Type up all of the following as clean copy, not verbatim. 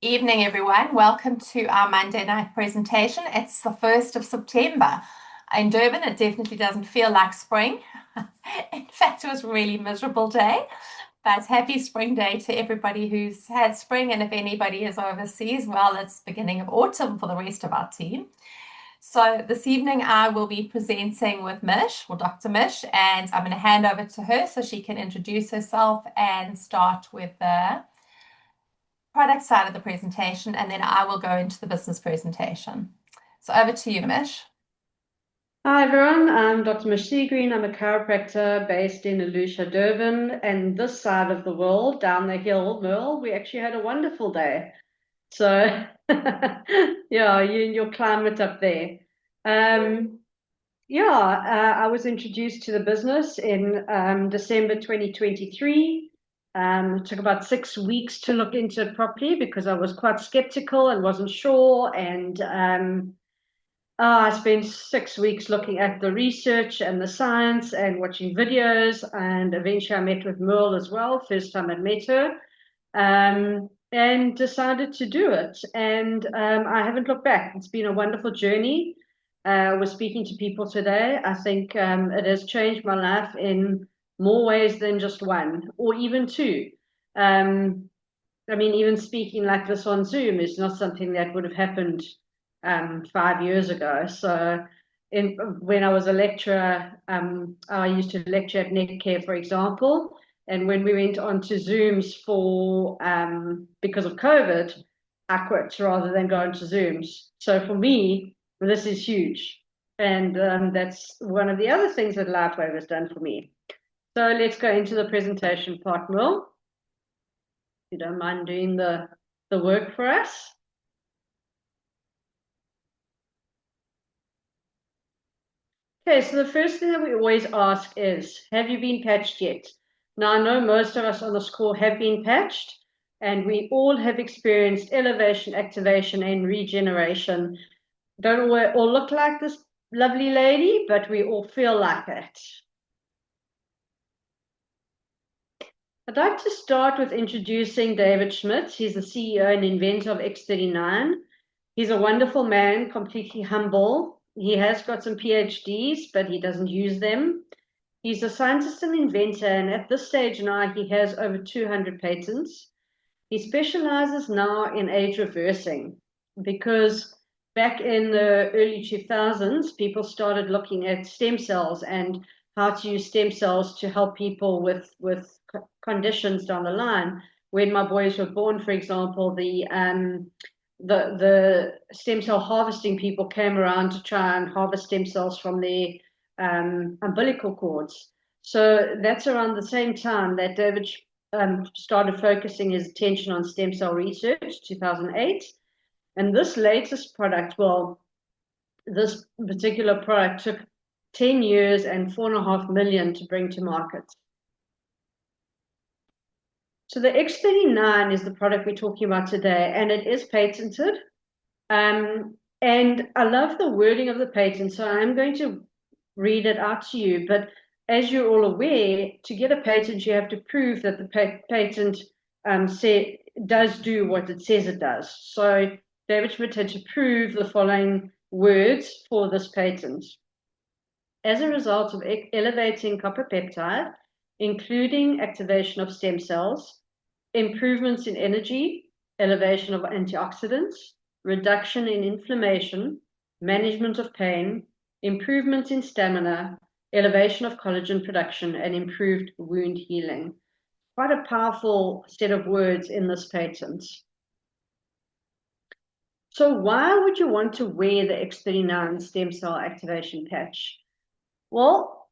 Evening, everyone. Welcome to our Monday night presentation. It's the 1st of September. In Durban, it definitely doesn't feel like spring. In fact, it was a really miserable day, but happy spring day to everybody who's had spring. And if anybody is overseas, well, it's beginning of autumn for the rest of our team. So this evening, I will be presenting with Mich, or Dr. Mich, and I'm going to hand over to her so she can introduce herself and start with the product side of the presentation, and then I will go into the business presentation. So over to you, Mish. Hi everyone, I'm Dr. Mich Seagreen. I'm a chiropractor based in Elucia, Durban, and this side of the world, down the hill, Merle, we actually had a wonderful day. So, yeah, you and your climate up there. Um, I was introduced to the business in December 2023. It took about 6 weeks to look into it properly because I was quite skeptical and wasn't sure, and I spent 6 weeks looking at the research and the science and watching videos, and eventually I met with Merle as well, first time I'd met her, and decided to do it. And I haven't looked back. It's been a wonderful journey. We're speaking to people today. I think it has changed my life in more ways than just one or even two. Um, I mean, even speaking like this on Zoom is not something that would have happened 5 years ago. So, when I was a lecturer, I used to lecture at Netcare, for example. And when we went on to Zooms for because of COVID, I quit rather than go into Zooms. So for me, this is huge, and that's one of the other things that LifeWave has done for me. So let's go into the presentation part, Will. You don't mind doing the work for us? Okay, so the first thing that we always ask is, have you been patched yet? Now, I know most of us on this call have been patched, and we all have experienced elevation, activation, and regeneration. Don't all look like this lovely lady, but we all feel like it. I'd like to start with introducing David Schmidt. He's the CEO and inventor of X39. He's a wonderful man, completely humble. He has got some PhDs, but he doesn't use them. He's a scientist and inventor, and at this stage now, he has over 200 patents. He specializes now in age reversing because back in the early 2000s, people started looking at stem cells and how to use stem cells to help people with conditions down the line. When my boys were born, for example, the stem cell harvesting people came around to try and harvest stem cells from their umbilical cords. So that's around the same time that David started focusing his attention on stem cell research, 2008. And this latest product, well, this particular product took 10 years and 4.5 million to bring to market. So the X39 is the product we're talking about today, and it is patented. And I love the wording of the patent, so I'm going to read it out to you. But as you're all aware, to get a patent, you have to prove that the patent does do what it says it does. So David Schmidt had to prove the following words for this patent. As a result of elevating copper peptide, including activation of stem cells, improvements in energy, elevation of antioxidants, reduction in inflammation, management of pain, improvement in stamina, elevation of collagen production, and improved wound healing. Quite a powerful set of words in this patent. So why would you want to wear the X39 stem cell activation patch? Well,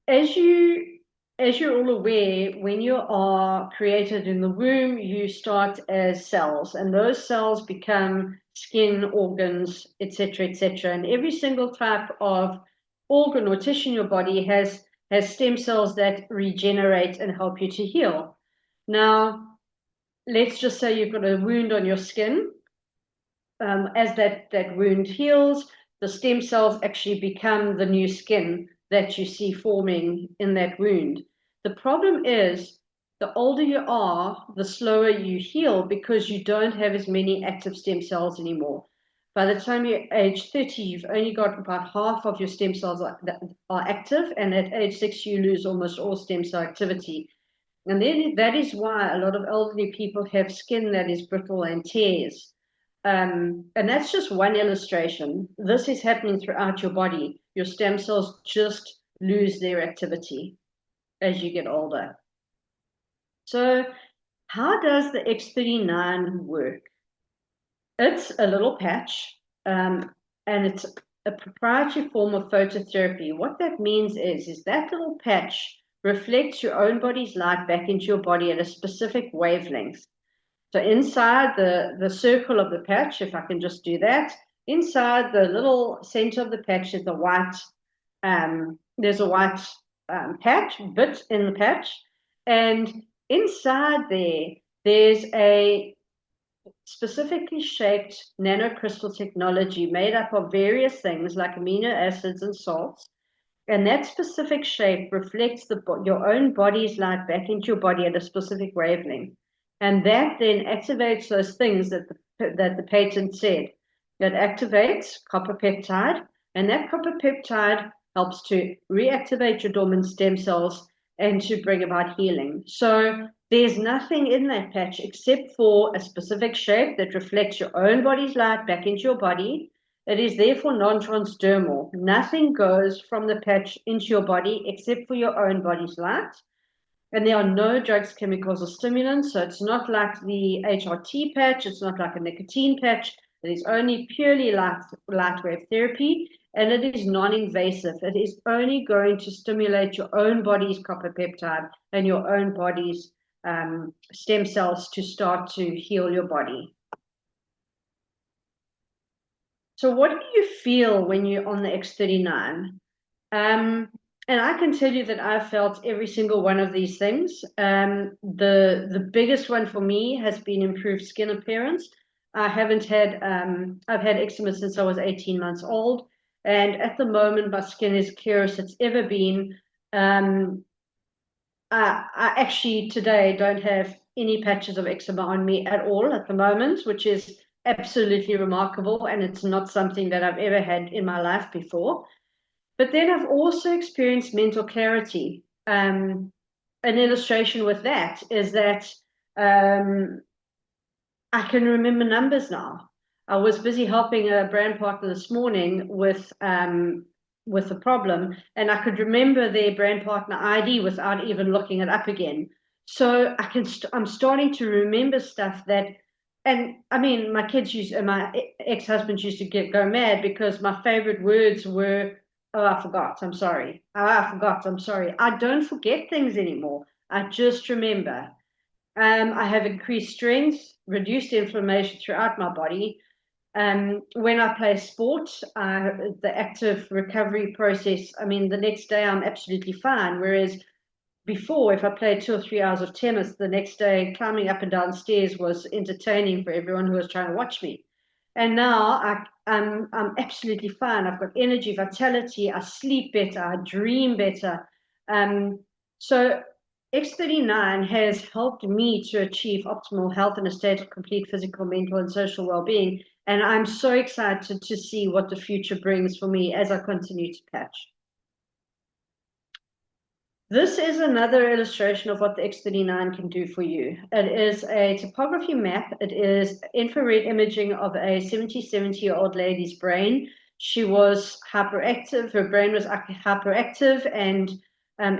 as you're all aware, when you are created in the womb, you start as cells, and those cells become skin, organs, etc., etc. And every single type of organ or tissue in your body has stem cells that regenerate and help you to heal. Now, let's just say you've got a wound on your skin. As that wound heals, the stem cells actually become the new skin that you see forming in that wound. The problem is the older you are, the slower you heal because you don't have as many active stem cells anymore. By the time you're age 30, you've only got about half of your stem cells that are active, and at age 6, you lose almost all stem cell activity. And then that is why a lot of elderly people have skin that is brittle and tears. And that's just one illustration. This is happening throughout your body. Your stem cells just lose their activity as you get older. So how does the X39 work? It's a little patch, and it's a proprietary form of phototherapy. What that means is that little patch reflects your own body's light back into your body at a specific wavelength. So inside the circle of the patch, if I can just do that, inside the little center of the patch is there's a white patch, bit in the patch, and inside there's a specifically shaped nanocrystal technology made up of various things like amino acids and salts. And that specific shape reflects your own body's light back into your body at a specific wavelength. And that then activates those things that the patent said. That activates copper peptide, and that copper peptide helps to reactivate your dormant stem cells and to bring about healing. So there's nothing in that patch except for a specific shape that reflects your own body's light back into your body. It is therefore non-transdermal. Nothing goes from the patch into your body except for your own body's light. And there are no drugs, chemicals, or stimulants. So it's not like the HRT patch. It's not like a nicotine patch. It is only purely light wave therapy, and it is non-invasive. It is only going to stimulate your own body's copper peptide and your own body's stem cells to start to heal your body. So what do you feel when you're on the X39? And I can tell you that I've felt every single one of these things. The biggest one for me has been improved skin appearance. I've had eczema since I was 18 months old, and at the moment my skin is clear as it's ever been. I actually today don't have any patches of eczema on me at all at the moment, which is absolutely remarkable, and it's not something that I've ever had in my life before. But then I've also experienced mental clarity. An illustration with that is that I can remember numbers now. I was busy helping a brand partner this morning with a problem, and I could remember their brand partner ID without even looking it up again. So I'm starting to remember stuff that, and I mean, my ex-husband used to go mad because my favorite words were, "Oh, I forgot. I'm sorry. Oh, I forgot. I'm sorry." I don't forget things anymore. I just remember. I have increased strength, reduced inflammation throughout my body. When I play sport, the active recovery process, I mean, the next day I'm absolutely fine. Whereas before, if I played 2 or 3 hours of tennis, the next day climbing up and down stairs was entertaining for everyone who was trying to watch me. And now I'm absolutely fine. I've got energy, vitality. I sleep better. I dream better. So X39 has helped me to achieve optimal health and a state of complete physical, mental, and social well-being. And I'm so excited to see what the future brings for me as I continue to patch. This is another illustration of what the X39 can do for you. It is a topography map. It is infrared imaging of a 70-year-old lady's brain. She was hyperactive. Her brain was hyperactive and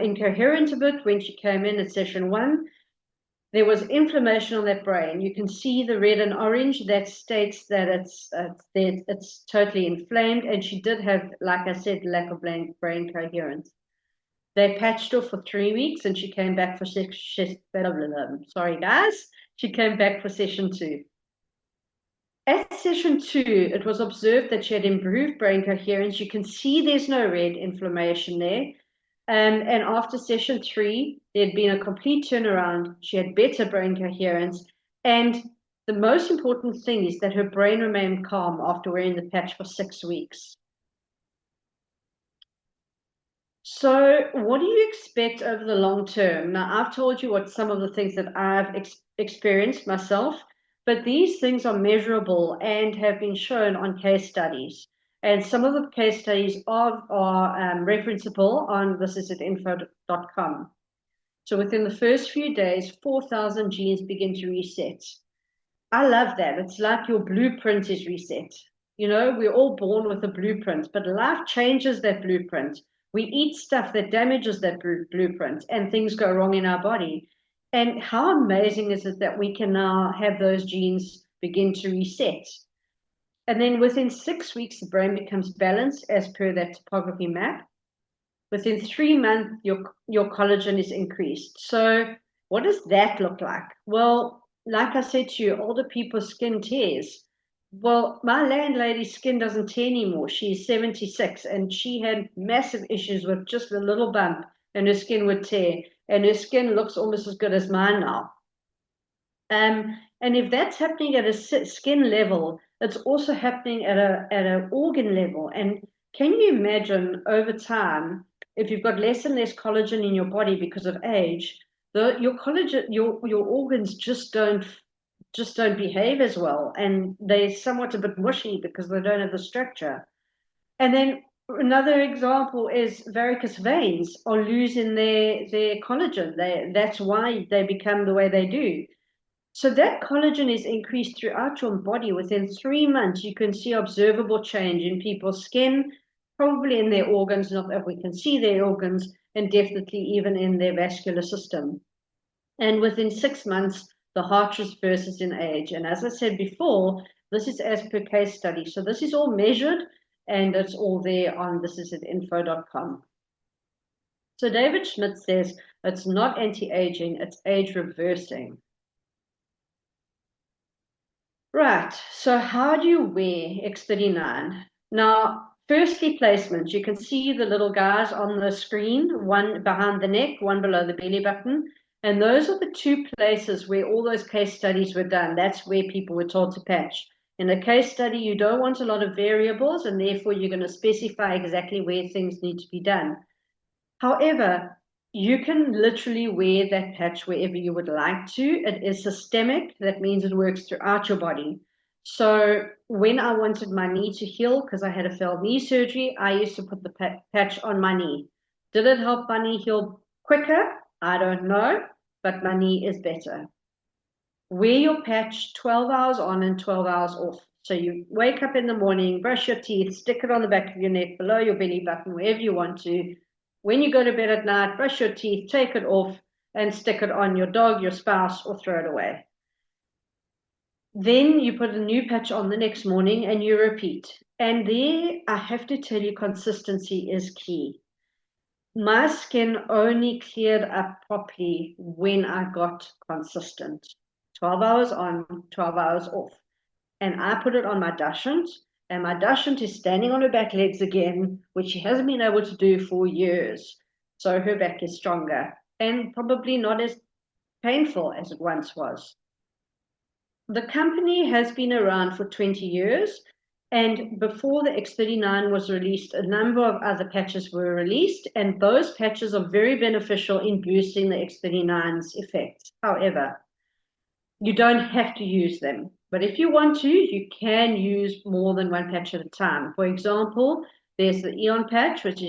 incoherent a bit when she came in at session 1. There was inflammation on that brain. You can see the red and orange. That states that it's totally inflamed. And she did have, like I said, lack of brain coherence. They patched her for 3 weeks, and she came back for sorry guys, she came back for session 2. At session 2, it was observed that she had improved brain coherence. You can see there's no red inflammation there. And after session 3, there had been a complete turnaround. She had better brain coherence. And the most important thing is that her brain remained calm after wearing the patch for 6 weeks. So, what do you expect over the long term? Now, I've told you what some of the things that I've experienced myself, but these things are measurable and have been shown on case studies. And some of the case studies are referenceable on thisisatinfo.com. So, within the first few days, 4,000 genes begin to reset. I love that. It's like your blueprint is reset. You know, we're all born with a blueprint, but life changes that blueprint. We eat stuff that damages that blueprint, and things go wrong in our body. And how amazing is it that we can now have those genes begin to reset? And then within 6 weeks, the brain becomes balanced as per that topography map. Within 3 months, your collagen is increased. So what does that look like? Well, like I said to you, older people's skin tears. Well, my landlady's skin doesn't tear anymore. She's 76 and she had massive issues with just a little bump and her skin would tear. And her skin looks almost as good as mine now. And if that's happening at a skin level, it's also happening at an organ level. And can you imagine over time, if you've got less and less collagen in your body because of age, your collagen, your organs just don't behave as well, and they're somewhat a bit mushy because they don't have the structure. And then another example is varicose veins are losing their collagen. That's why they become the way they do. So that collagen is increased throughout your body. Within 3 months, you can see observable change in people's skin, probably in their organs, not that we can see their organs, and definitely even in their vascular system. And within 6 months, the heart reverses in age. And as I said before, this is as per case study. So this is all measured and it's all there on thisisatinfo.com. So David Schmidt says it's not anti-aging, it's age reversing. Right, so how do you wear X39? Now, firstly, placement. You can see the little guys on the screen, one behind the neck, one below the belly button. And those are the two places where all those case studies were done. That's where people were told to patch. In a case study, you don't want a lot of variables, and therefore you're going to specify exactly where things need to be done. However, you can literally wear that patch wherever you would like to. It is systemic. That means it works throughout your body. So when I wanted my knee to heal, because I had a failed knee surgery, I used to put the patch on my knee. Did it help my knee heal quicker? I don't know, but my knee is better. Wear your patch 12 hours on and 12 hours off. So you wake up in the morning, brush your teeth, stick it on the back of your neck, below your belly button, wherever you want to. When you go to bed at night, brush your teeth, take it off, and stick it on your dog, your spouse, or throw it away. Then you put a new patch on the next morning and you repeat. And there, I have to tell you, consistency is key. My skin only cleared up properly when I got consistent. 12 hours on, 12 hours off. And I put it on my dachshund, and my dachshund is standing on her back legs again, which she hasn't been able to do for years. So her back is stronger and probably not as painful as it once was. The company has been around for 20 years, and before the X39 was released, a number of other patches were released, and those patches are very beneficial in boosting the X39's effects. However, you don't have to use them. But if you want to, you can use more than one patch at a time. For example, there's the Eon patch, which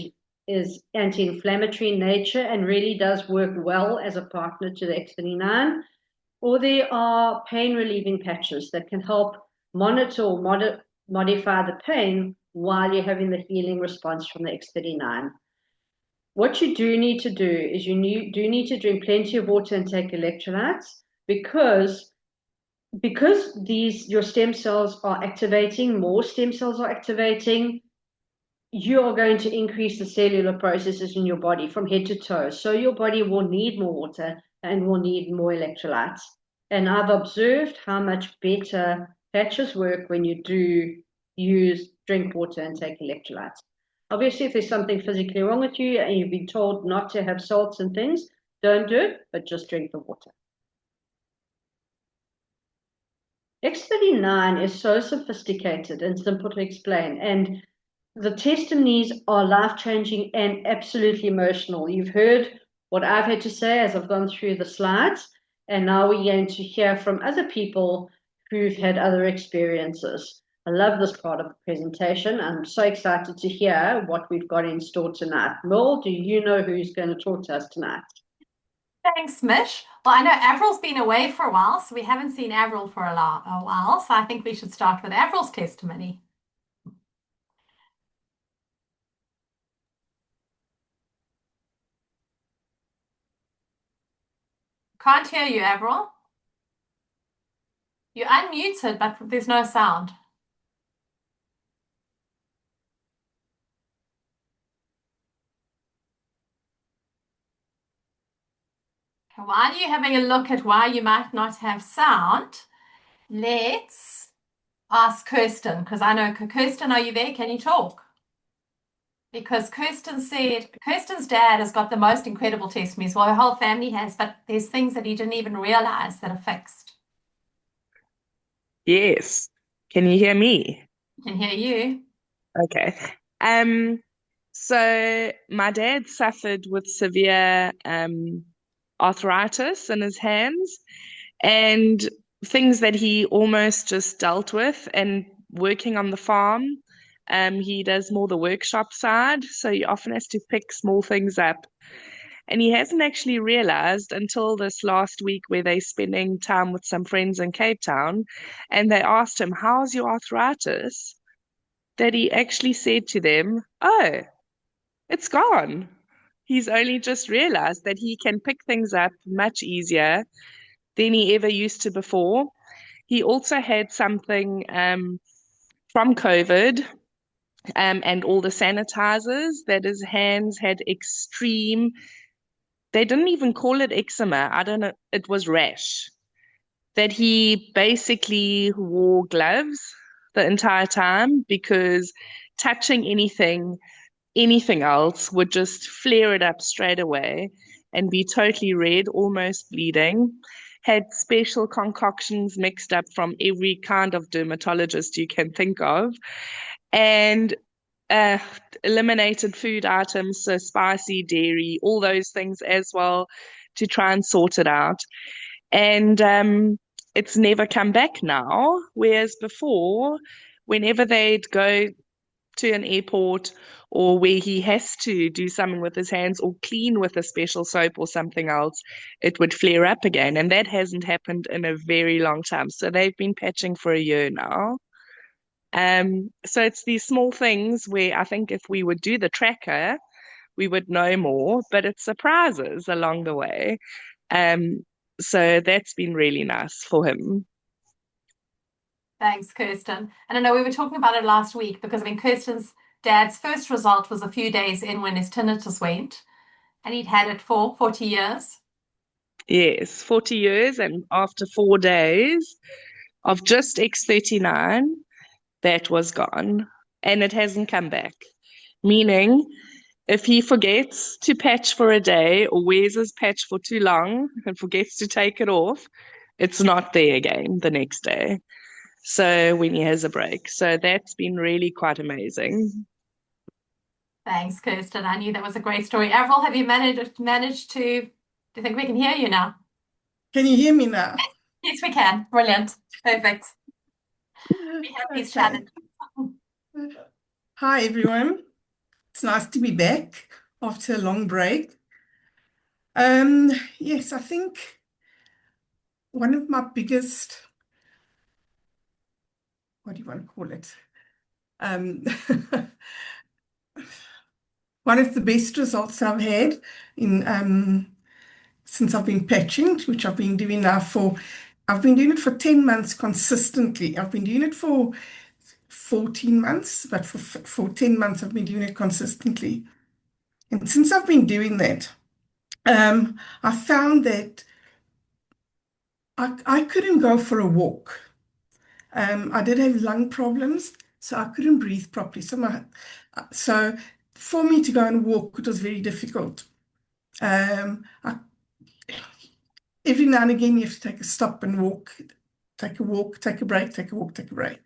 is anti-inflammatory in nature and really does work well as a partner to the X39. Or there are pain relieving patches that can help monitor or modify the pain while you're having the healing response from the X39. What you do need to do is do need to drink plenty of water and take electrolytes because your stem cells are activating, more stem cells are activating, you are going to increase the cellular processes in your body from head to toe. So your body will need more water and will need more electrolytes. And I've observed how much better patches work when you do drink water and take electrolytes. Obviously, if there's something physically wrong with you and you've been told not to have salts and things, don't do it, but just drink the water. X39 is so sophisticated and simple to explain. And the testimonies are life-changing and absolutely emotional. You've heard what I've had to say as I've gone through the slides, and now we're going to hear from other people who've had other experiences. I love this part of the presentation. I'm so excited to hear what we've got in store tonight. Merle, do you know who's going to talk to us tonight? Thanks, Mish. Well, I know Avril's been away for a while, so we haven't seen Avril for a while, so I think we should start with Avril's testimony. Can't hear you, Avril. You're unmuted, but there's no sound. While you're having a look at why you might not have sound, let's ask Kirsten, because I know, Kirsten, are you there? Can you talk? Because Kirsten said Kirsten's dad has got the most incredible testimonies. Well, her whole family has, but there's things that he didn't even realize that are fixed. Yes. Can you hear me? I can hear you. Okay. Um, so my dad suffered with severe arthritis in his hands and things that he almost just dealt with and working on the farm. He does more the workshop side, so he often has to pick small things up. And he hasn't actually realized until this last week where they're spending time with some friends in Cape Town, and they asked him, "How's your arthritis?" That he actually said to them, "Oh, it's gone." He's only just realized that he can pick things up much easier than he ever used to before. He also had something from COVID and all the sanitizers that his hands had extreme, they didn't even call it eczema. I don't know, it was rash. That he basically wore gloves the entire time because touching anything else would just flare it up straight away and be totally red, almost bleeding. Had special concoctions mixed up from every kind of dermatologist you can think of, and uh, eliminated food items, so spicy, dairy, all those things as well to try and sort it out. And it's never come back now, whereas before, whenever they'd go to an airport or where he has to do something with his hands or clean with a special soap or something else, it would flare up again. And that hasn't happened in a very long time. So they've been patching for a year now. So it's these small things where I think if we would do the tracker, we would know more, but it's surprises along the way. Um, so that's been really nice for him. Thanks, Kirsten. And I know we were talking about it last week because I mean, Kirsten's dad's first result was a few days in when his tinnitus went, and he'd had it for 40 years. Yes, 40 years, and after 4 days of just X39, that was gone and it hasn't come back. Meaning, if he forgets to patch for a day or wears his patch for too long and forgets to take it off, it's not there again the next day. So when he has a break. So that's been really quite amazing. Thanks, Kirsten. I knew that was a great story. Avril, have you managed to, do you think we can hear you now? Can you hear me now? Yes, we can. Brilliant. Perfect. We have these Okay. challenges. Hi, everyone. It's nice to be back after a long break. Yes, I think one of my biggest, what do you want to call it? Um, one of the best results I've had in since I've been patching, which I've been doing now I've been doing it for 10 months consistently. I've been doing it for 14 months, but for 10 months I've been doing it consistently. And since I've been doing that, I found that I couldn't go for a walk. I did have lung problems, so I couldn't breathe properly. So for me to go and walk, it was very difficult. Every now and again, you have to take a stop and walk, take a walk, take a break, take a walk, take a break.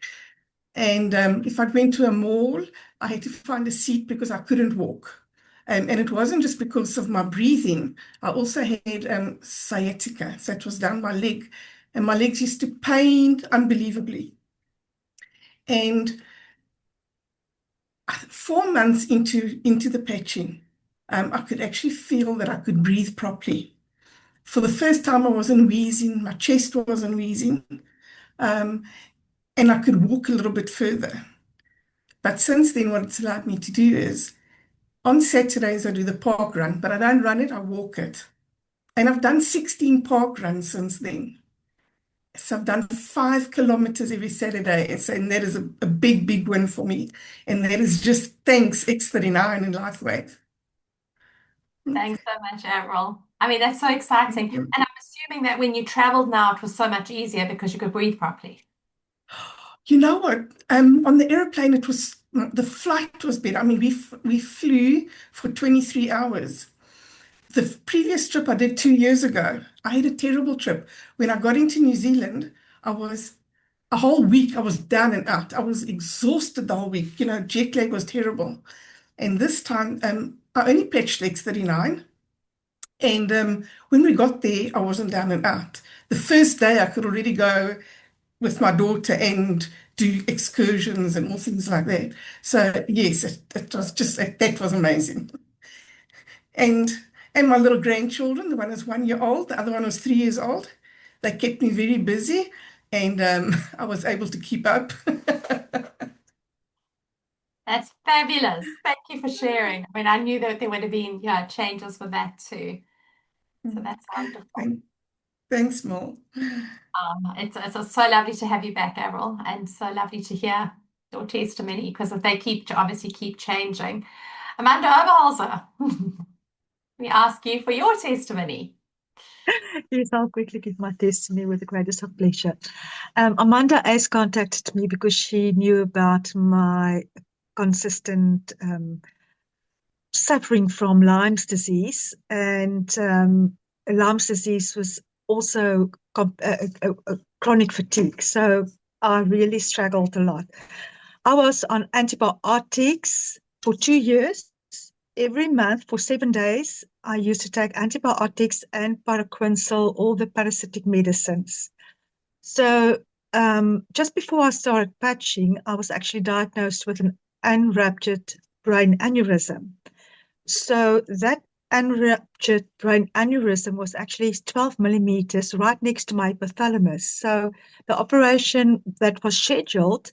And if I went to a mall, I had to find a seat because I couldn't walk. And it wasn't just because of my breathing. I also had sciatica, so it was down my leg. And my legs used to pain unbelievably. And 4 months into the patching, I could actually feel that I could breathe properly. For the first time, I wasn't wheezing, my chest wasn't wheezing, um, and I could walk a little bit further. But since then, what it's allowed me to do is on Saturdays, I do the park run, but I don't run it, I walk it. And I've done 16 park runs since then. So I've done 5 kilometers every Saturday. And that is a big, big win for me. And that is just thanks X39 and LifeWave. Thanks so much, Avril. I mean, that's so exciting. And I'm assuming that when you traveled now, it was so much easier because you could breathe properly. You know what? On the airplane, the flight was better. I mean, we flew for 23 hours. The previous trip I did 2 years ago, I had a terrible trip. When I got into New Zealand, I was a whole week, I was down and out. I was exhausted the whole week. Jet lag was terrible. And this time, I only patched X39. And when we got there, I wasn't down and out. The first day, I could already go with my daughter and do excursions and all things like that. So yes, it was just that was amazing. And and my little grandchildren, the one is 1 year old, the other one was 3 years old. They kept me very busy, and I was able to keep up. That's fabulous. Thank you for sharing. I mean, I knew that there would have been, changes with that too. So that's wonderful. Thanks, Mo. It's so lovely to have you back, Avril, and so lovely to hear your testimony because they obviously keep changing. Amanda Oberholzer, we ask you for your testimony. Yes, I'll quickly give my testimony with the greatest of pleasure. Amanda has contacted me because she knew about my consistent suffering from Lyme's disease, and Lyme's disease was also chronic fatigue. So I really struggled a lot. I was on antibiotics for 2 years. Every month for 7 days, I used to take antibiotics and paraquinsil, all the parasitic medicines. So just before I started patching, I was actually diagnosed with an unruptured brain aneurysm. So that unruptured brain aneurysm was actually 12 millimeters right next to my hypothalamus. So the operation that was scheduled,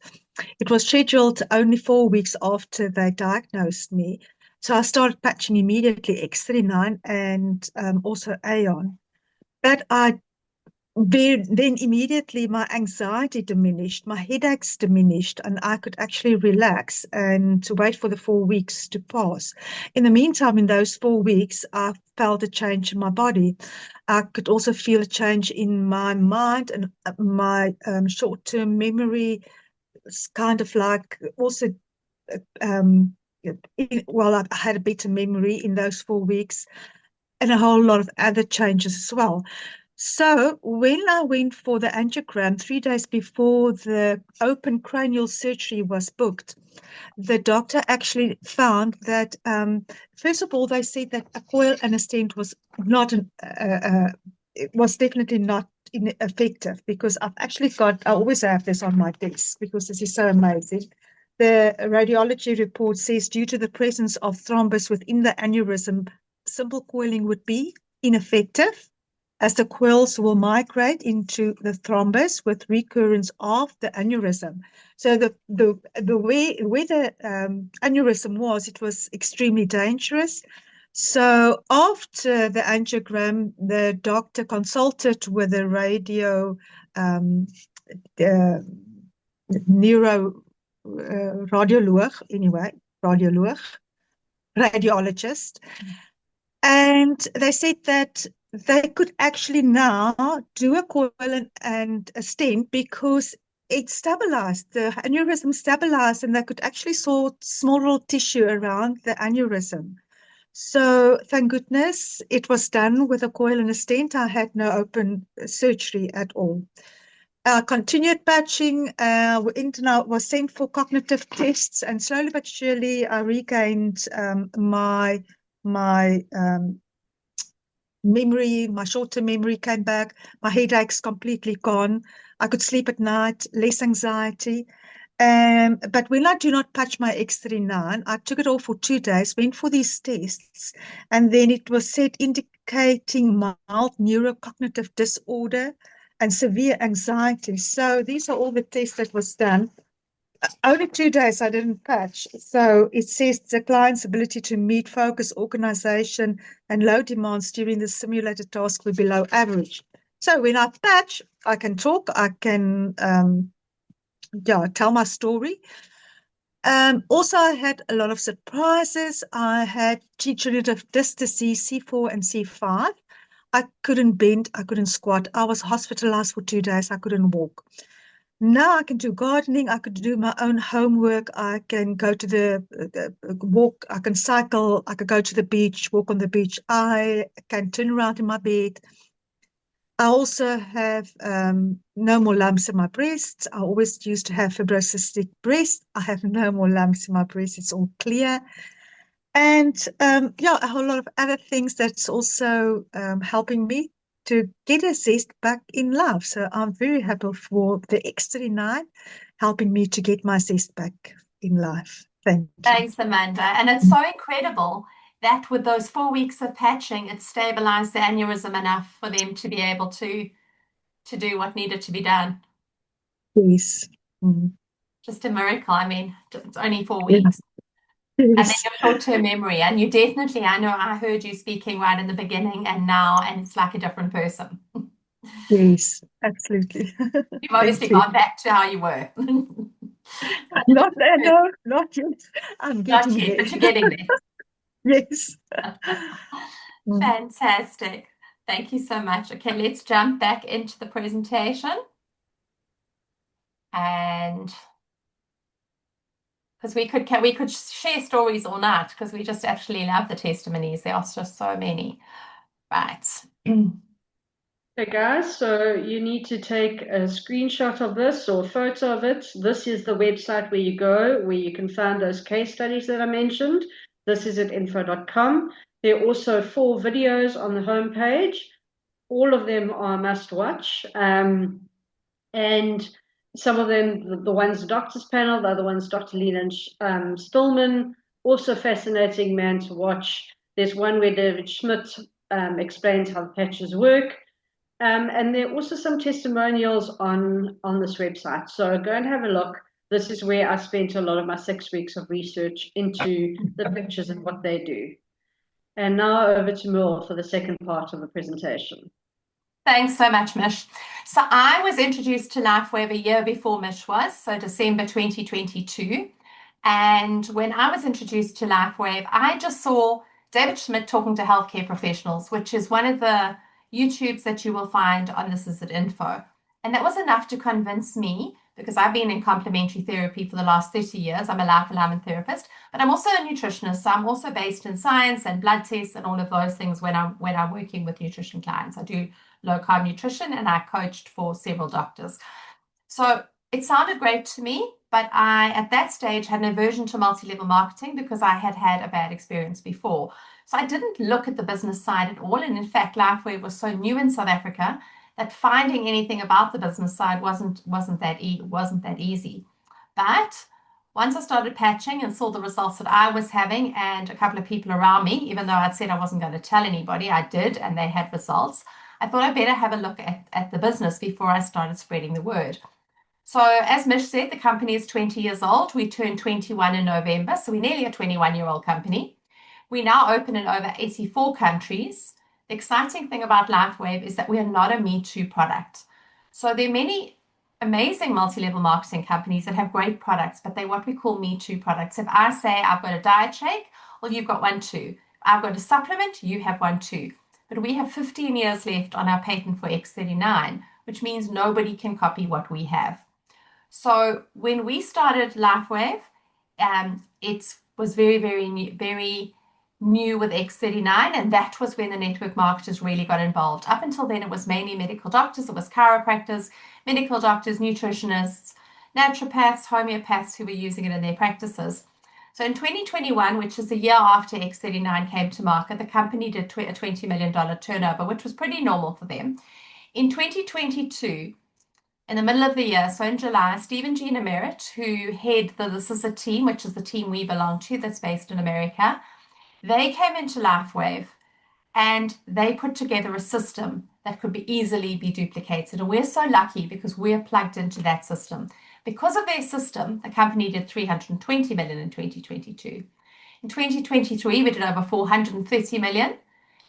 it was scheduled only 4 weeks after they diagnosed me. So I started patching immediately X39 and also Aeon. But then immediately my anxiety diminished, my headaches diminished, and I could actually relax and to wait for the 4 weeks to pass. In the meantime, in those 4 weeks, I felt a change in my body. I could also feel a change in my mind and my short-term memory. It's kind of like also, I had a better memory in those 4 weeks and a whole lot of other changes as well. So when I went for the angiogram 3 days before the open cranial surgery was booked, the doctor actually found that, first of all, they said that a coil and a stent was not it was definitely not effective because I always have this on my desk because this is so amazing. The radiology report says due to the presence of thrombus within the aneurysm, simple coiling would be ineffective as the coils will migrate into the thrombus with recurrence of the aneurysm. So the way where the aneurysm was, it was extremely dangerous. So after the angiogram, the doctor consulted with a radiologist, and they said that they could actually now do a coil and a stent because it stabilized, the aneurysm stabilized, and they could actually saw small little tissue around the aneurysm. So thank goodness it was done with a coil and a stent. I had no open surgery at all. Continued patching, was sent for cognitive tests, and slowly but surely I regained my memory. My short-term memory came back. My headaches completely gone. I could sleep at night, less anxiety. But when I do not patch my X39, I took it off for 2 days, went for these tests, and then it was said indicating mild neurocognitive disorder and severe anxiety. So these are all the tests that was done. Only 2 days I didn't patch. So it says the client's ability to meet focus, organization, and low demands during the simulated task were below average. So when I patch, I can talk, I can tell my story. Also, I had a lot of surprises. I had degenerative disc disease C4 and C5. I couldn't bend, I couldn't squat. I was hospitalized for 2 days. I couldn't walk. Now I can do gardening. I could do my own homework. I can go to the walk. I can cycle. I could go to the beach, walk on the beach. I can turn around in my bed. I also have no more lumps in my breasts. I always used to have fibrocystic breast. I have no more lumps in my breast. It's all clear. And a whole lot of other things that's also helping me to get a zest back in life. So I'm very happy for the X39 helping me to get my zest back in life. Thank you. Thanks, Amanda. And it's so incredible that with those 4 weeks of patching, it stabilized the aneurysm enough for them to be able to do what needed to be done. Yes. Just a miracle. I mean, it's only 4 Yeah. weeks. And then Yes. your short-term memory. And you definitely, I know I heard you speaking right in the beginning and now, and it's like a different person. Yes, absolutely. You've obviously Thank you. gone back to how you were. Not no, not yet. I'm Not getting yet, there. but you're getting there. Yes. Fantastic. Thank you so much. Okay, let's jump back into the presentation. And because we could share stories all night because we just actually love the testimonies. There are just so many. Right. Okay, guys, so you need to take a screenshot of this or a photo of it. This is the website where you go, where you can find those case studies that I mentioned. This is at info.com. There are also 4 videos on the homepage. All of them are must watch. And some of them, the ones the doctor's panel, the other ones Dr. Leland Stillman, also fascinating man to watch. There's one where David Schmidt explains how the patches work. And there are also some testimonials on this website. So go and have a look. This is where I spent a lot of my 6 weeks of research into the pictures and what they do. And now over to Merle for the second part of the presentation. Thanks so much, Mich. So I was introduced to LifeWave a year before Mich was, so December 2022. And when I was introduced to LifeWave, I just saw David Schmidt talking to healthcare professionals, which is one of the YouTubes that you will find on This Is It Info. And that was enough to convince me, because I've been in complementary therapy for the last 30 years. I'm a life alignment therapist, but I'm also a nutritionist. So I'm also based in science and blood tests and all of those things when I'm working with nutrition clients. I do low carb nutrition and I coached for several doctors. So it sounded great to me, but I, at that stage, had an aversion to multi-level marketing because I had had a bad experience before. So I didn't look at the business side at all. And in fact, LifeWave was so new in South Africa that finding anything about the business side wasn't that easy. But once I started patching and saw the results that I was having and a couple of people around me, even though I'd said I wasn't going to tell anybody, I did, and they had results. I thought I'd better have a look at the business before I started spreading the word. So as Mich said, the company is 20 years old. We turned 21 in November, so we're nearly a 21-year-old company. We now open in over 84 countries. The exciting thing about LifeWave is that we are not a Me Too product. So there are many amazing multi-level marketing companies that have great products, but they're what we call Me Too products. If I say I've got a diet shake, well, you've got one too. I've got a supplement, you have one too. But we have 15 years left on our patent for X39, which means nobody can copy what we have. So when we started LifeWave, it was very, very new, very new with X39, and that was when the network marketers really got involved. Up until then, it was mainly medical doctors, it was chiropractors, medical doctors, nutritionists, naturopaths, homeopaths who were using it in their practices. So in 2021, which is a year after X39 came to market, the company did a $20 million turnover, which was pretty normal for them. In 2022, in the middle of the year, so in July, Stephen G. Merritt, who head the This Is a Team, which is the team we belong to that's based in America, they came into LifeWave and they put together a system that could easily be duplicated. And we're so lucky because we're plugged into that system. Because of their system, the company did 320 million in 2022. In 2023, we did over 430 million.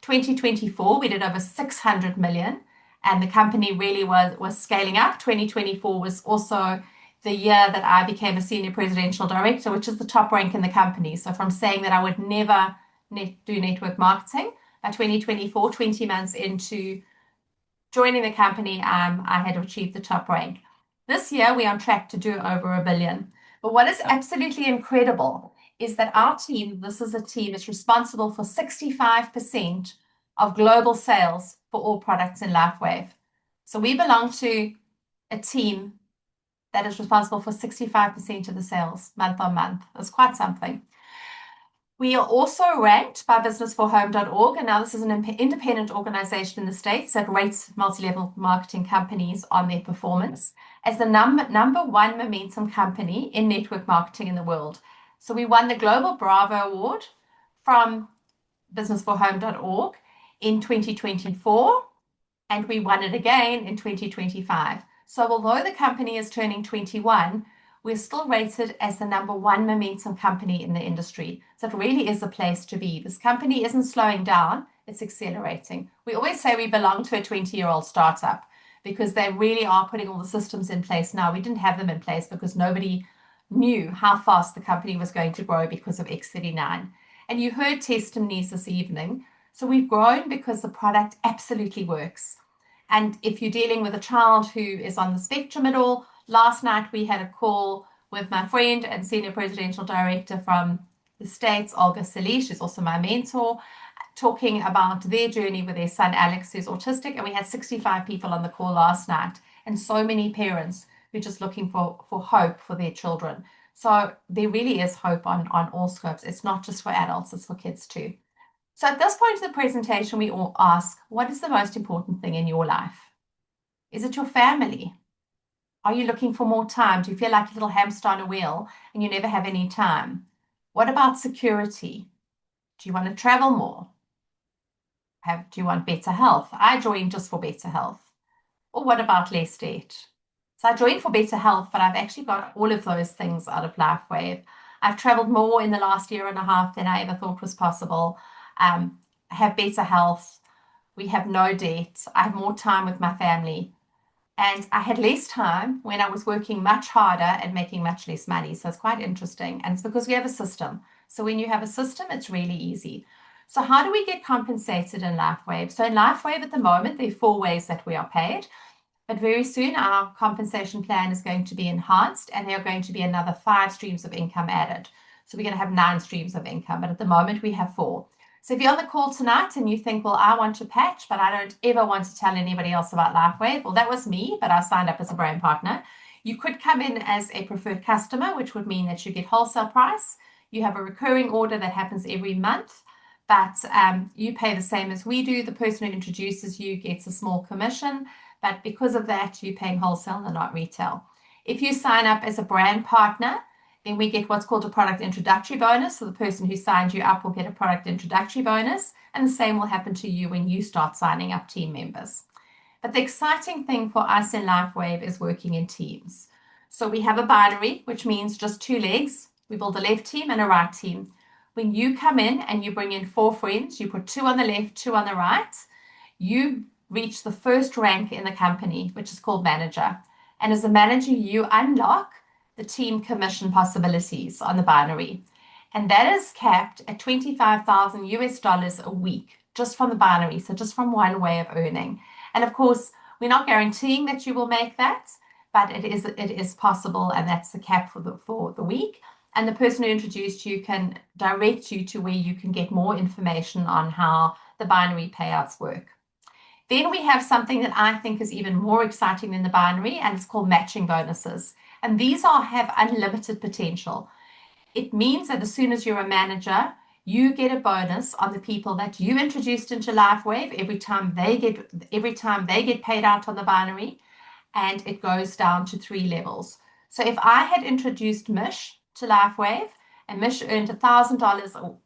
2024, we did over 600 million. And the company really was scaling up. 2024 was also the year that I became a senior presidential director, which is the top rank in the company. So from saying that I would never do network marketing, by 2024, 20 months into joining the company, I had achieved the top rank. This year, we're on track to do over $1 billion. But what is absolutely incredible is that our team, This Is a Team, is responsible for 65% of global sales for all products in LifeWave. So we belong to a team that is responsible for 65% of the sales month on month. It's quite something. We are also ranked by businessforhome.org, and now this is an independent organization in the States that rates multi-level marketing companies on their performance as the number one momentum company in network marketing in the world. So we won the Global Bravo Award from businessforhome.org in 2024, and we won it again in 2025. So although the company is turning 21, we're still rated as the number one momentum company in the industry. So it really is a place to be. This company isn't slowing down, it's accelerating. We always say we belong to a 20-year-old startup because they really are putting all the systems in place now. We didn't have them in place because nobody knew how fast the company was going to grow because of X39. And you heard testimonies this evening. So we've grown because the product absolutely works. And if you're dealing with a child who is on the spectrum at all, last night we had a call with my friend and senior presidential director from the States, Olga Salish, who's also my mentor, talking about their journey with their son Alex, who's autistic. And we had 65 people on the call last night, and so many parents who are just looking for hope for their children. So there really is hope on all scopes. It's not just for adults, it's for kids too. So at this point of the presentation, we all ask, what is the most important thing in your life? Is it your family? Are you looking for more time? Do you feel like a little hamster on a wheel and you never have any time? What about security? Do you want to travel more? Do you want better health? I joined just for better health. Or what about less debt? So I joined for better health, but I've actually got all of those things out of LifeWave. I've traveled more in the last year and a half than I ever thought was possible. I have better health. We have no debt. I have more time with my family. And I had less time when I was working much harder and making much less money. So it's quite interesting. And it's because we have a system. So when you have a system, it's really easy. So how do we get compensated in LifeWave? So in LifeWave at the moment, there are 4 ways that we are paid. But very soon, our compensation plan is going to be enhanced, and there are going to be another 5 streams of income added. So we're going to have 9 streams of income, but at the moment we have 4. So if you're on the call tonight and you think, well, I want to patch, but I don't ever want to tell anybody else about LifeWave, well, that was me, but I signed up as a brand partner. You could come in as a preferred customer, which would mean that you get wholesale price. You have a recurring order that happens every month, but you pay the same as we do. The person who introduces you gets a small commission, but because of that, you're paying wholesale and not retail. If you sign up as a brand partner, then we get what's called a product introductory bonus. So the person who signed you up will get a product introductory bonus, and the same will happen to you when you start signing up team members. But the exciting thing for us in LifeWave is working in teams. So we have a binary, which means just 2 legs. We build a left team and a right team. When you come in and you bring in 4 friends, you put 2 on the left, 2 on the right, you reach the first rank in the company, which is called manager. And as a manager, you unlock the team commission possibilities on the binary. And that is capped at $25,000 a week, just from the binary. So just from one way of earning. And of course, we're not guaranteeing that you will make that, but it is possible. And that's the cap for the week. and the person who introduced you can direct you to where you can get more information on how the binary payouts work. Then we have something that I think is even more exciting than the binary, and it's called matching bonuses. And these have unlimited potential. It means that as soon as you're a manager, you get a bonus on the people that you introduced into LifeWave every time they get paid out on the binary, and it goes down to 3 levels. So if I had introduced Mich to LifeWave and Mich earned $1,000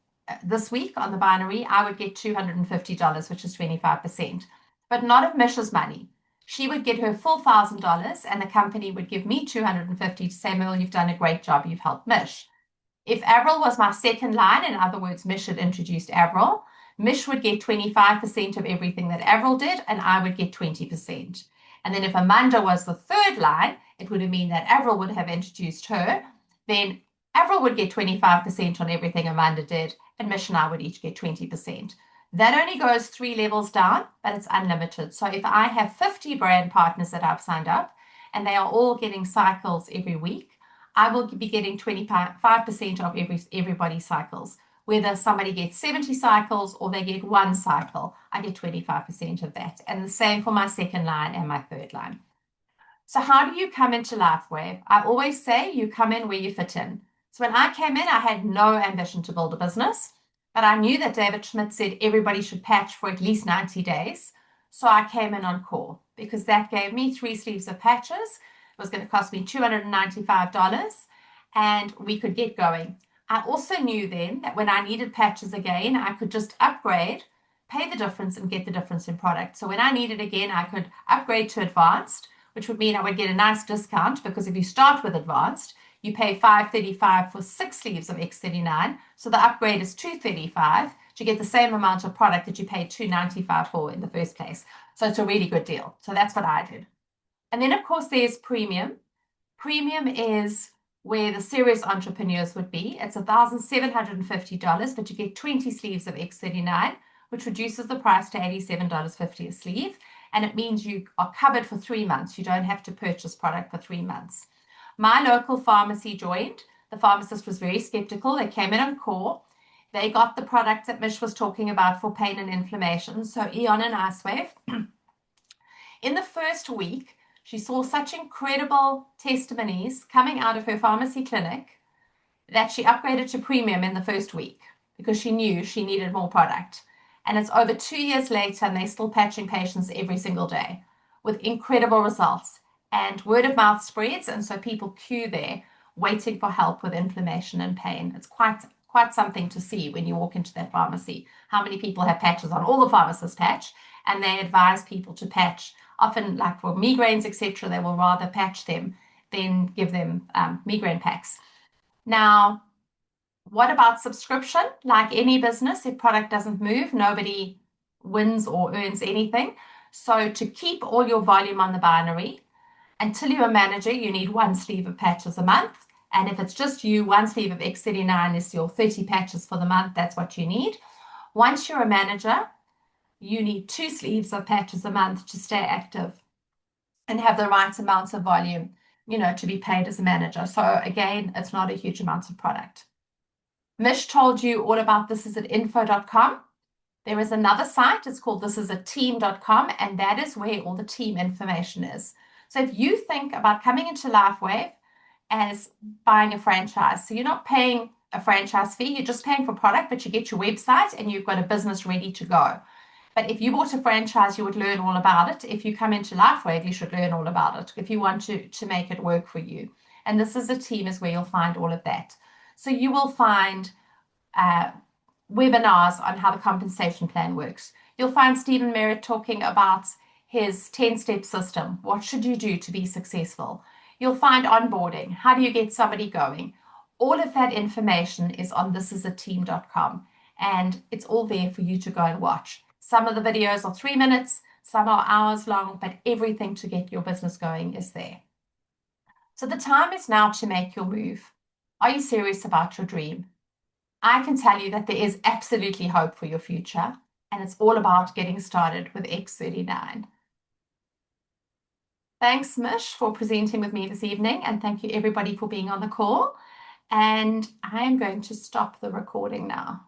this week on the binary, I would get $250, which is 25%, but not of Mich's money. She would get her full $1,000 and the company would give me $250 to say, Merle, you've done a great job, you've helped Mich. If Avril was my second line, in other words, Mich had introduced Avril, Mich would get 25% of everything that Avril did, and I would get 20%. And then if Amanda was the third line, it would have mean that Avril would have introduced her. Then Avril would get 25% on everything Amanda did, and Mich and I would each get 20%. That only goes 3 levels down, but it's unlimited. So if I have 50 brand partners that I've signed up, and they are all getting cycles every week, I will be getting 25% of everybody's cycles. Whether somebody gets 70 cycles or they get 1 cycle, I get 25% of that. And the same for my second line and my third line. So how do you come into LifeWave? I always say you come in where you fit in. So when I came in, I had no ambition to build a business, but I knew that David Schmidt said everybody should patch for at least 90 days. So I came in on core because that gave me 3 sleeves of patches. It was going to cost me $295 and we could get going. I also knew then that when I needed patches again, I could just upgrade, pay the difference and get the difference in product. So when I needed again, I could upgrade to advanced, which would mean I would get a nice discount because if you start with advanced, you pay $535 for 6 sleeves of X39. So the upgrade is $235 to get the same amount of product that you paid $295 for in the first place. So it's a really good deal. So that's what I did. And then, of course, there's premium. Premium is where the serious entrepreneurs would be. It's $1,750, but you get 20 sleeves of X39, which reduces the price to $87.50 a sleeve. And it means you are covered for 3 months. You don't have to purchase product for 3 months. My local pharmacy joined. The pharmacist was very skeptical. They came in on core. They got the product that Mich was talking about for pain and inflammation. So Eon and Icewave. In the first week, she saw such incredible testimonies coming out of her pharmacy clinic that she upgraded to premium in the first week because she knew she needed more product. And it's over 2 years later and they're still patching patients every single day with incredible results. And word of mouth spreads, and so people queue there waiting for help with inflammation and pain. It's quite something to see when you walk into that pharmacy, how many people have patches on. All the pharmacists patch, and they advise people to patch. Often, like for migraines, etc., they will rather patch them than give them migraine packs. Now, what about subscription? Like any business, if product doesn't move, nobody wins or earns anything. So to keep all your volume on the binary, until you're a manager, you need 1 sleeve of patches a month. And if it's just you, 1 sleeve of X39 is your 30 patches for the month. That's what you need. Once you're a manager, you need 2 sleeves of patches a month to stay active and have the right amounts of volume, to be paid as a manager. So again, it's not a huge amount of product. Mich told you all about this is at info.com. There is another site, it's called thisisateam.com, and that is where all the team information is. So if you think about coming into LifeWave as buying a franchise, so you're not paying a franchise fee, you're just paying for product, but you get your website and you've got a business ready to go. But if you bought a franchise, you would learn all about it. If you come into LifeWave, you should learn all about it if you want to make it work for you. And This Is a Team is where you'll find all of that. So you will find webinars on how the compensation plan works. You'll find Stephen Merritt talking about his 10-step system. What should you do to be successful? You'll find onboarding. How do you get somebody going? All of that information is on thisisateam.com, and it's all there for you to go and watch. Some of the videos are 3 minutes, some are hours long, but everything to get your business going is there. So the time is now to make your move. Are you serious about your dream? I can tell you that there is absolutely hope for your future, and it's all about getting started with X39. Thanks, Mich, for presenting with me this evening, and thank you everybody for being on the call. and I am going to stop the recording now.